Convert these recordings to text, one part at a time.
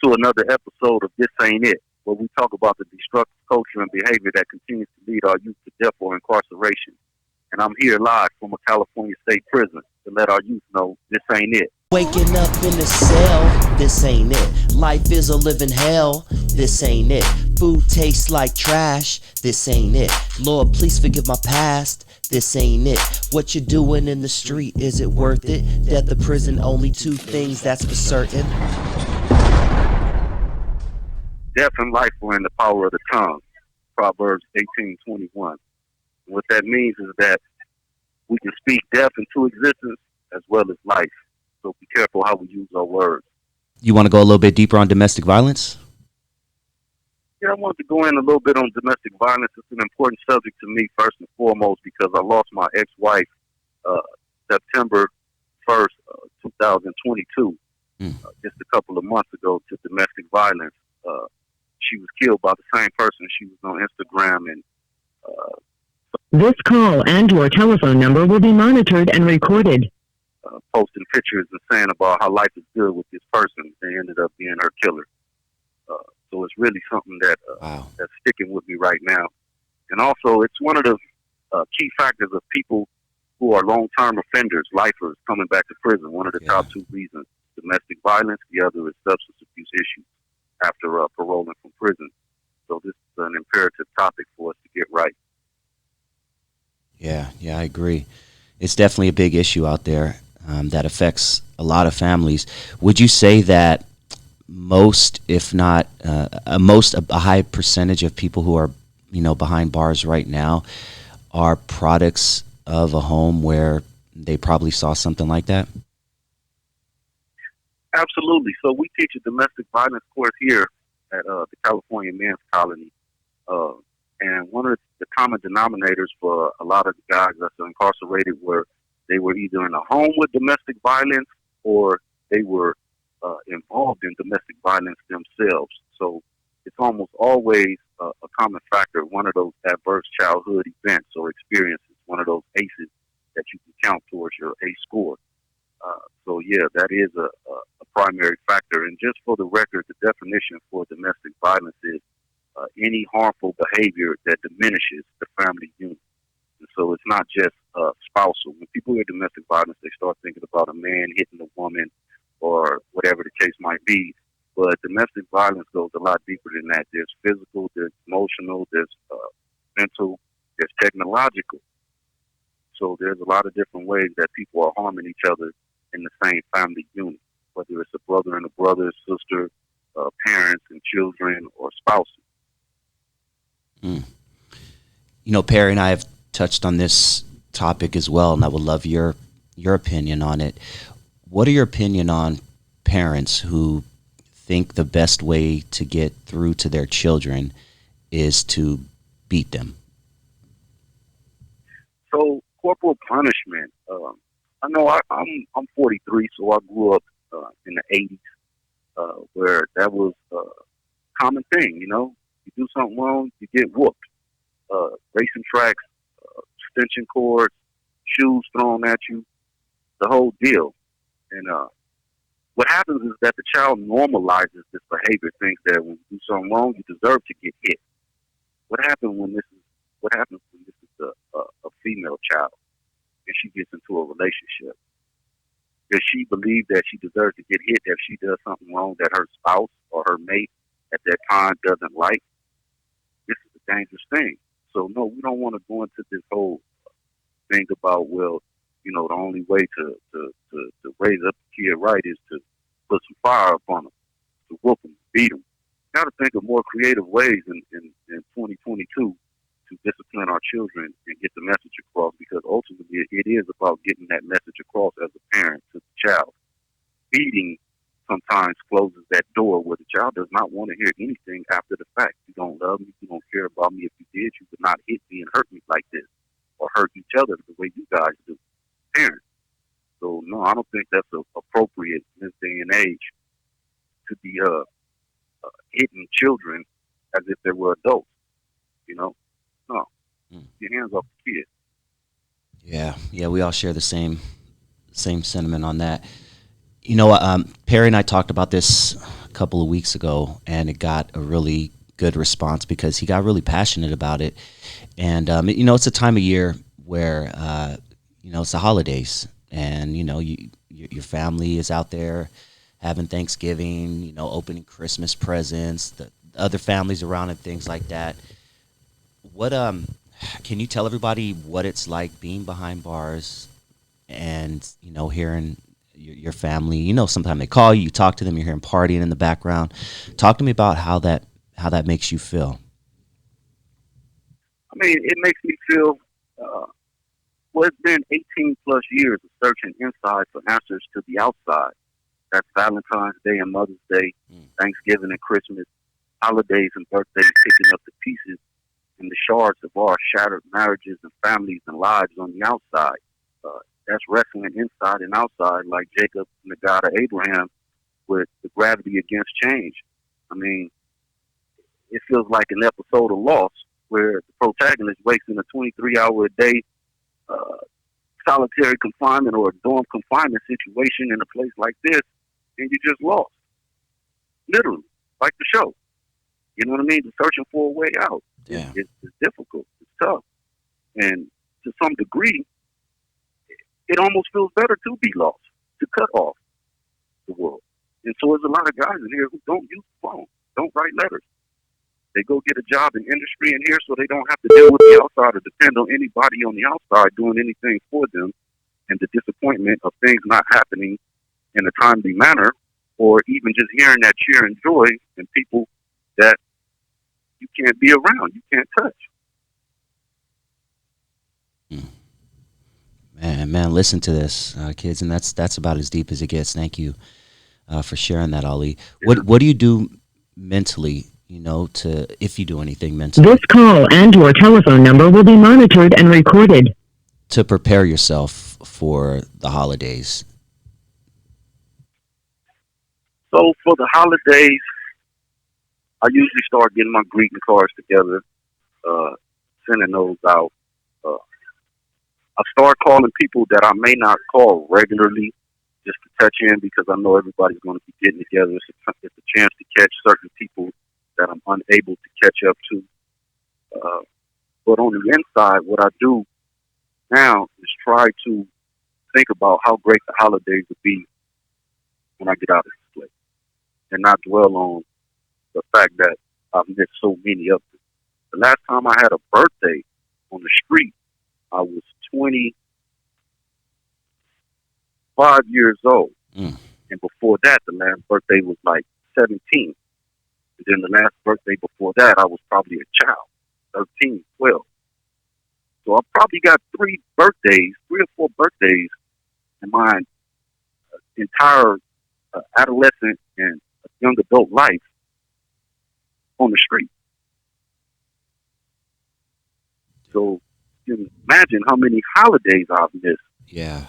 to another episode of This Ain't It, where we talk about the destructive culture and behavior that continues to lead our youth to death or incarceration. And I'm here live from a California state prison to let our youth know this ain't it. Waking up in the cell, this ain't it. Life is a living hell, this ain't it. Food tastes like trash, this ain't it. Lord, please forgive my past, this ain't it. What you're doing in the street, is it worth it? Death or prison, only two things, that's for certain. Death and life are in the power of the tongue, Proverbs 18:21. What that means is that we can speak death into existence as well as life. So be careful how we use our words. You want to go a little bit deeper on domestic violence? Yeah, I wanted to go in a little bit on domestic violence. It's an important subject to me first and foremost because I lost my ex-wife September 1st, 2022, just a couple of months ago to domestic violence. She was killed by the same person. She was on Instagram and this call and your telephone number will be monitored and recorded. Posting pictures and saying about how life is good with this person. They ended up being her killer. So it's really something that that's sticking with me right now. And also, it's one of the key factors of people who are long-term offenders, lifers, coming back to prison. One of the top two reasons, domestic violence. The other is substance abuse issues after paroling from prison. So this is an imperative topic for us to get right. Yeah, I agree. It's definitely a big issue out there that affects a lot of families. Would you say that most, if not a high percentage of people who are, behind bars right now are products of a home where they probably saw something like that? Absolutely. So we teach a domestic violence course here at the California Men's Colony. And one of the common denominators for a lot of the guys that's incarcerated were they were either in a home with domestic violence or they were involved in domestic violence themselves. So it's almost always a common factor, one of those adverse childhood events or experiences, one of those ACEs that you can count towards your ACE score. So, that is a primary factor. And just for the record, the definition for domestic violence is any harmful behavior that diminishes the family unit. And so it's not just spousal. When people hear domestic violence, they start thinking about a man hitting a woman or whatever the case might be. But domestic violence goes a lot deeper than that. There's physical, there's emotional, there's mental, there's technological. So there's a lot of different ways that people are harming each other in the same family unit, whether it's a brother and a brother, sister, parents and children, or spouses. Perry and I have touched on this topic as well, and I would love your opinion on it. What are your opinion on parents who think the best way to get through to their children is to beat them? So corporal punishment. I know I'm 43, so I grew up in the 80s where that was a common thing. You do something wrong, you get whooped. Racing tracks, extension cords, shoes thrown at you, the whole deal. And what happens is that the child normalizes this behavior, thinks that when you do something wrong, you deserve to get hit. What happens when this is a female child and she gets into a relationship? Does she believe that she deserves to get hit if she does something wrong that her spouse or her mate at that time doesn't like? This is a dangerous thing. So no, we don't want to go into this whole thing about, the only way to raise up a kid right is to put some fire up on them, to whoop them, beat them. Got to think of more creative ways in 2022 to discipline our children and get the message across, because ultimately it is about getting that message across as a parent to the child. Beating sometimes closes that door where the child does not want to hear anything after the fact. You don't love me, you don't care about me. If you did, you would not hit me and hurt me like this, or hurt each other the way you guys do, parents. So no, I don't think that's appropriate in this day and age to be hitting children as if they were adults. No, your hands off the kid. Yeah, we all share the same sentiment on that. Perry and I talked about this couple of weeks ago, and it got a really good response because he got really passionate about it. And it's a time of year where it's the holidays, and your family is out there having Thanksgiving, opening Christmas presents, the other families around and things like that. What can you tell everybody what it's like being behind bars and hearing your family? Sometimes they call you, you talk to them, you're hearing partying in the background. Talk to me about how that makes you feel. I mean, it makes me feel. Well, it's been 18 plus years of searching inside for answers to the outside. That's Valentine's Day and Mother's Day, Thanksgiving and Christmas, holidays and birthdays, picking up the pieces and the shards of our shattered marriages and families and lives on the outside. That's wrestling inside and outside, like Jacob and the God of Abraham, with the gravity against change. I mean, it feels like an episode of Lost, where the protagonist wakes in a 23-hour-a-day solitary confinement or a dorm confinement situation in a place like this, and you just lost. Literally, like the show. You know what I mean? Searching for a way out. Yeah. It's difficult. It's tough. And to some degree, it almost feels better to be lost, to cut off the world. And so there's a lot of guys in here who don't use the phone, don't write letters. They go get a job in industry in here so they don't have to deal with the outside or depend on anybody on the outside doing anything for them, and the disappointment of things not happening in a timely manner, or even just hearing that cheer and joy in people that you can't be around, you can't touch. Man, listen to this, kids, and that's about as deep as it gets. Thank you for sharing that, Ali. Yeah. What do you do mentally? If you do anything mentally. This call and your telephone number will be monitored and recorded. To prepare yourself for the holidays. So for the holidays, I usually start getting my greeting cards together, sending those out. I start calling people that I may not call regularly just to touch in, because I know everybody's going to be getting together. It's a chance to catch certain people that I'm unable to catch up to. But on the inside, what I do now is try to think about how great the holidays would be when I get out of this place, and not dwell on the fact that I've missed so many of them. The last time I had a birthday on the street, I was 25 years old. And before that, the last birthday was like 17. And then the last birthday before that, I was probably a child, 13, 12. So I probably got three or four birthdays in my entire adolescent and young adult life on the street. So you can imagine how many holidays I've missed. Yeah.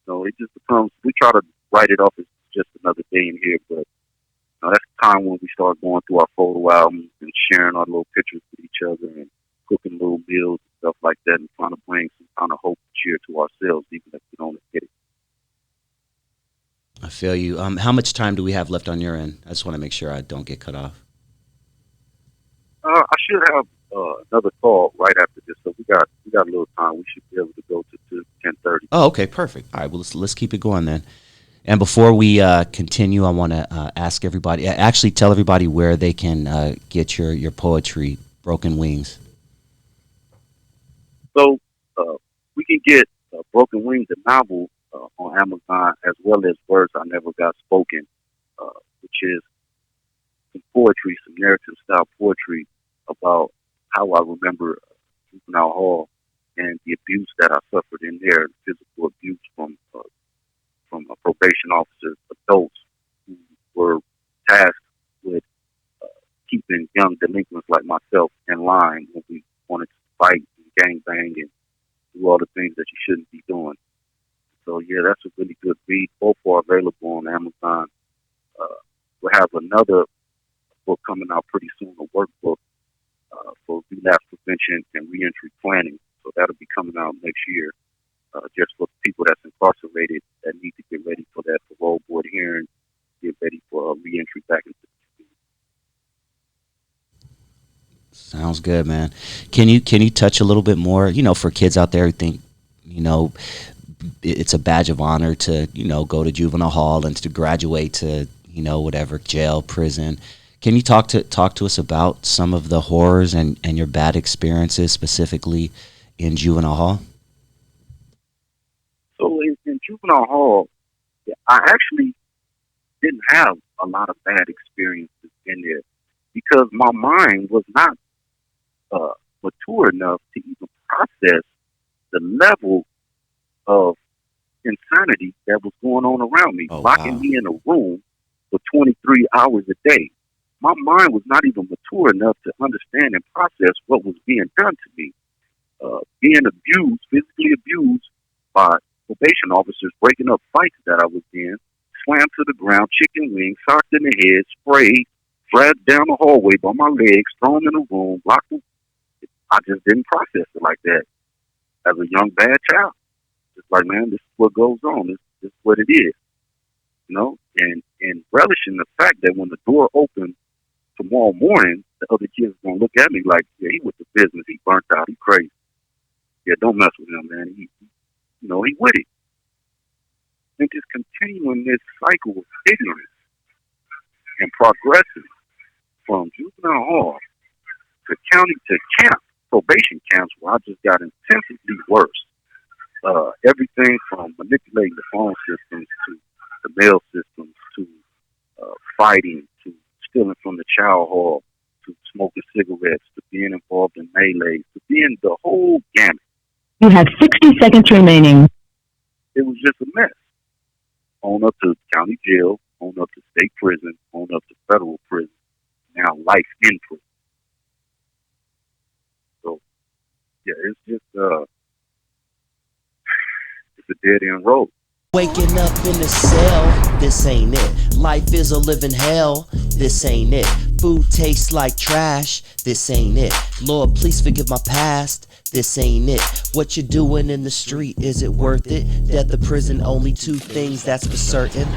So it just becomes, we try to write it off as just another day in here, but that's the time when we start going through our photo albums and sharing our little pictures with each other and cooking little meals and stuff like that, and trying to bring some kind of hope and cheer to ourselves, even if we don't get it. I feel you. How much time do we have left on your end? I just want to make sure I don't get cut off. I should have another call right after this, so we got a little time. We should be able to go to 10:30. Oh, okay, perfect. All right, well, let's keep it going then. And before we continue, I want to ask everybody, actually tell everybody where they can get your poetry, Broken Wings. So we can get Broken Wings, the novel, on Amazon, as well as Words I Never Got Spoken, which is some poetry, some narrative style poetry about how I remember juvenile hall and the abuse that I suffered in there, physical abuse from probation officers, adults who were tasked with keeping young delinquents like myself in line when we wanted to fight and gangbang and do all the things that you shouldn't be doing. So yeah, that's a really good read. Both are available on Amazon. We'll have another book coming out pretty soon, a workbook for relapse prevention and reentry planning. So that'll be coming out next year. just for people that's incarcerated that need to get ready for that parole board hearing, get ready for reentry back into the community. Sounds good, man. Can you touch a little bit more, for kids out there who think, it's a badge of honor to, go to juvenile hall and to graduate to, whatever, jail, prison. Can you talk to us about some of the horrors and your bad experiences specifically in juvenile hall? So in juvenile hall, I actually didn't have a lot of bad experiences in there because my mind was not mature enough to even process the level of insanity that was going on around me, locking me in a room for 23 hours a day. My mind was not even mature enough to understand and process what was being done to me. Being abused, physically abused by probation officers, breaking up fights that I was in, slammed to the ground, chicken wings, socked in the head, sprayed, dragged down the hallway by my legs, thrown in a room, locked. I just didn't process it like that as a young bad child. Just like, man, this is what goes on. This is what it is, and relishing the fact that when the door opened tomorrow morning, the other kids are gonna look at me like, yeah, he with the business, he burnt out, he crazy. Yeah, don't mess with him, man. He with it. And just continuing this cycle of ignorance and progressing from juvenile hall to county to camp, probation camps, where I just got intensively worse. Everything from manipulating the phone systems to the mail systems to fighting to stealing from the child hall to smoking cigarettes to being involved in melees to being the whole gamut. You have 60 seconds remaining. It was just a mess. On up to county jail, on up to state prison, on up to federal prison, now life in prison. So, yeah, it's just it's a dead end road. Waking up in the cell, this ain't it. Life is a living hell, this ain't it. Food tastes like trash, this ain't it. Lord, please forgive my past, this ain't it. What you doing in the street, is it worth it? Death or prison, only two things that's for certain.